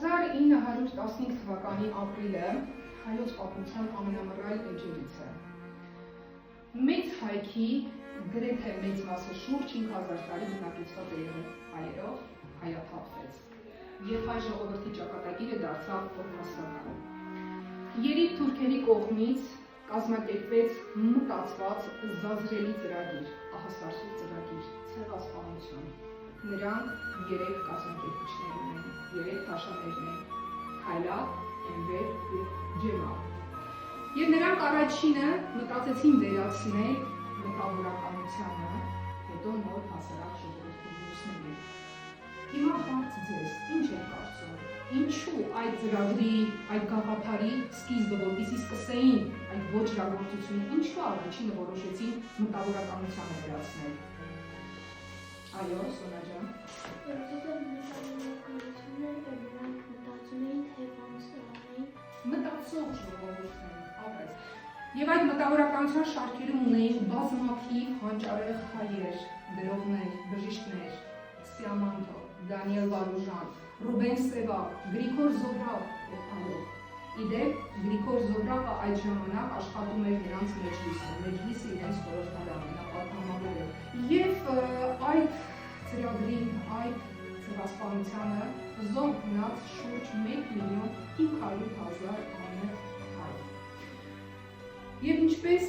1915 թվականի ապրիլը հայոց պատմության ամենամռայլ էջերից է։ Մեծ հայքի գրեթե մեծ մասը շուրջ 5000 տարի բնակեցված է եղել հայերով, հայաթափվեց եւ հայ ժողովրդի ճակատագիրը դարձավ օրհասական։ Երիտ թուրքերի կողմից կազմակերպվեց մտածված զազրելի ծրագիր, ահասարսուր ծրագիր, ցեղասպանություն։ Նրանք 3 կազմակերպիչներ ունեն, 3 թաշաներ են, Քայլակ, Էնվեր եւ Ջեմալ։ Եվ նրանք առաջինը մտածեցին վերացնել մտավորականությանը, հետո նոր հասարակ ժողովրդի մյուսներին։ Հիմա հարց ձեզ, ինչ եք կարծում, ինչու այդ ծրագրի, այդ գաղափարի սկիզբը, որպեսզի սկսեին այդ ոչրագործությունը, ինչու առաջինը որոշեցին մտավորականությանը վերացնել։ Այո, Սոնա ջան։ Մտածող ժողովուրդներ, ապրես։ Եվ այդ մտավորականության շարքերում ունեին բազմաթիվ հանճարեղ հայեր, գրողներ, բժիշկներ, Սիամանտո, Դանիել Վարուժան, Ռուբեն Սևակ, Գրիգոր Զոհրաբ եւ այլն։ Իդեպ Գրիգոր Զոհրաբը այդ ժամանակ աշխատում էր նրանց մեջլիսում, մեջլիսը իրենց խորհրդարանն է, պատգամավոր էր։ Եվ այդ ծրագրին, այդ ցեղասպանությանը զոհ գնաց շուրջ 1.500.000 անմեղ հայ։ Եվ ինչպես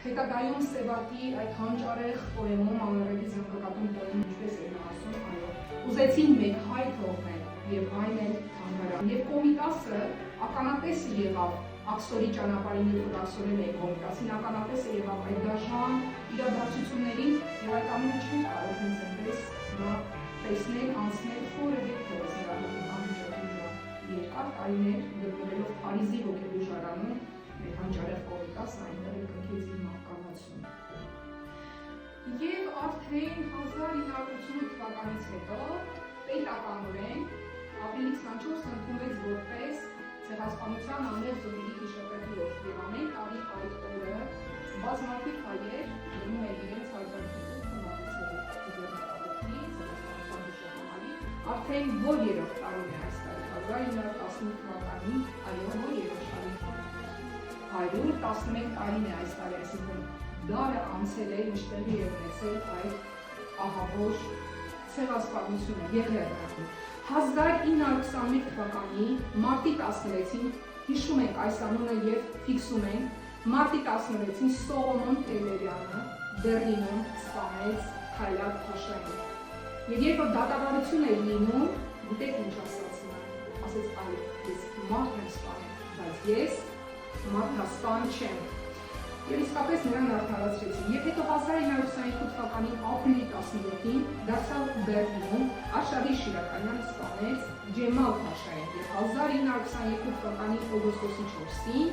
հետագայում Սևակի այդ հանճարեղ պոեմում, անառելի զանգակատուն պոեմում ինչպես էր ասում, այո, ուզեցին մեկ հայ թողնել եւ այն էլ թանգարան։ Եվ Կոմիտասը ականատեսը եղավ Աքսորի ճանապարհին որ ասորել է Կոմիտասին, ականատեսը եղավ այդ դաժան իրադարձություններին եւ այդ ամենը չէր կարող հենց այնպես նա տեսնել, անցնել խորը հետքով նրա անհաջողի վրա։ Երկար տարիներ գտնվելով Փարիզի ոգեբուժարանում մեր հանճարեղ Կոմիտասը այնտեղ կնքեց իր մահկանացուն։ Եվ արդեն 1988 թվականից հետո պետականորեն ապրիլի 24-ը ընդունվեց որպես ցեղասպանության անմեղ զոհերի հիշատակի օր եւ ամեն տարի այդ օրը բազմաթիվ հայեր գնում են իրենց հայրենիքից արդեն որ երրորդ տարին է այս տարի 1915 թվականի, այո, որ երրորդ տարին 111 տարին է այս տարի, այսինքն դարը անցել է, ինչ տեղի է ունեցել այդ ահավոր ցեղասպանությունը եղել։ 1921 թվականի մարտի 16-ին հիշում ենք այս անունը եւ ֆիքսում ենք, մարտի 16-ին Սողոմոն Տելերյանը Բեռլինում սպանեց Քայլակ Փաշային։ Եվ երբ որ դատավարություն էր լինում, գիտեք ինչ ասաց նա, ասեց այո, ես մարդ եմ սպանել, բայց ես մարդասպան չեմ։ Եվ իսկապես նրան արդարացրեցին։ Եվ հետո 1922 թվականի ապրիլի 17-ին դարձավ Բեռլինում Արշավի Շիրականյանը սպանեց Ջեմալ Փաշային եւ 1922 թվականի օգոստոսի 4-ին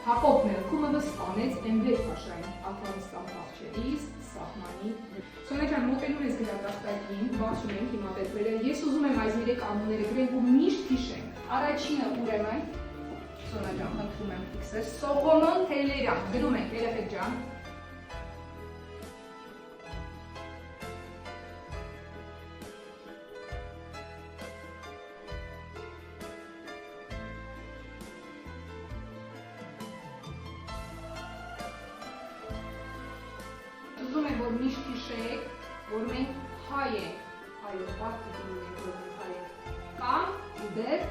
Հակոբ Մելքումովը սպանեց Էնվեր Փաշային Աֆղանստան փախչելիս սահմանի։ Սոնա ջան, մոտենում ես գրատախտակին, բացում ենք հիմա պետքերը։ Ես ուզում եմ այս 3 անունները գրենք ու միշտ հիշենք։ Առաջինը ուրեմն Սոնա ջան, խնդրում եմ ֆիքսել Սողոմոն Տելերյան, գրում ենք երեխեք ջան։ Ուզում եմ, որ միշտ հիշեք, որ մենք հայ ենք, այո, պարտիկ ունենք, որ մենք հայ ենք, կամ դեր